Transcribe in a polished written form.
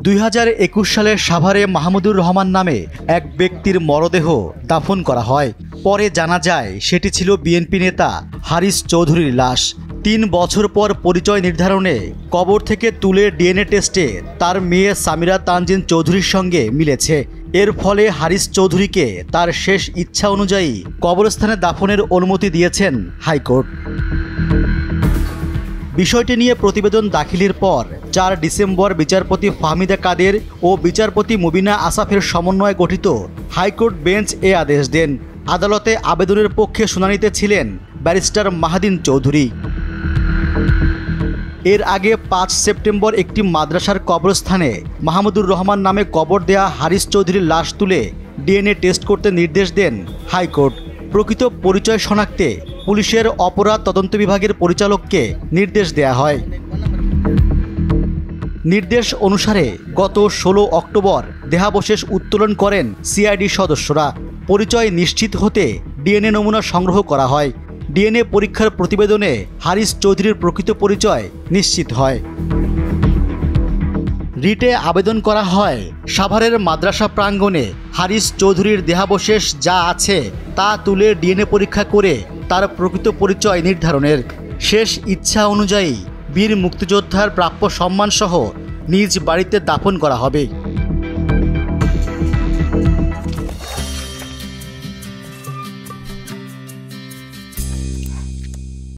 2021 সালে সাভারে মাহমুদুর রহমান নামে এক ব্যক্তির মরদেহ দাফন করা হয়। পরে জানা যায় সেটি ছিল বিএনপি নেতা হারিস চৌধুরীর লাশ। 3 বছর পর পরিচয় নির্ধারণে কবর থেকে তুলে ডিএনএ টেস্টে তার মেয়ে সামিরা তানজিন চৌধুরীর সঙ্গে মিলেছে। এর ফলে হারিস চৌধুরীকে তার শেষ ইচ্ছা অনুযায়ী কবরস্থানে দাফনের অনুমতি দিয়েছেন হাইকোর্ট। বিষয়টি নিয়ে প্রতিবেদন দাখিলের পর 4 ডিসেম্বর বিচারপতি ফাহমিদা কাদের ও বিচারপতি মুবিনা আসাফের সমন্বয়ে গঠিত হাইকোর্ট বেঞ্চ এ আদেশ দেন। আদালতে আবেদনের পক্ষে শুনানিতে ছিলেন ব্যারিস্টার মাহাদিন চৌধুরী। এর আগে 5 সেপ্টেম্বর একটি মাদ্রাসার কবরস্থানে মাহমুদুর রহমান নামে কবর দেয়া হারিস চৌধুরীর লাশ তুলে ডিএনএ টেস্ট করতে নির্দেশ দেন হাইকোর্ট। প্রকৃত পরিচয় শনাক্তে পুলিশের অপরাধ তদন্ত বিভাগের পরিচালককে নির্দেশ দেয়া হয়। নির্দেশ অনুসারে গত 16 অক্টোবর দেহাবশেষ উত্তোলন করেন সিআইডি সদস্যরা। পরিচয় নিশ্চিত হতে ডিএনএ নমুনা সংগ্রহ করা হয়। ডিএনএ পরীক্ষার প্রতিবেদনে হারিস চৌধুরীর প্রকৃত পরিচয় নিশ্চিত হয়। রিটে আবেদন করা হয় সাভারের মাদ্রাসা প্রাঙ্গণে হারিস চৌধুরীর দেহাবশেষ যা আছে তা তুলে ডিএনএ পরীক্ষা করে তার প্রকৃত পরিচয় নির্ধারণের। শেষ ইচ্ছা অনুযায়ী বীর মুক্তিযোদ্ধার প্রাপ্য সম্মানসহ নিজ বাড়িতে দাফন করা হবে।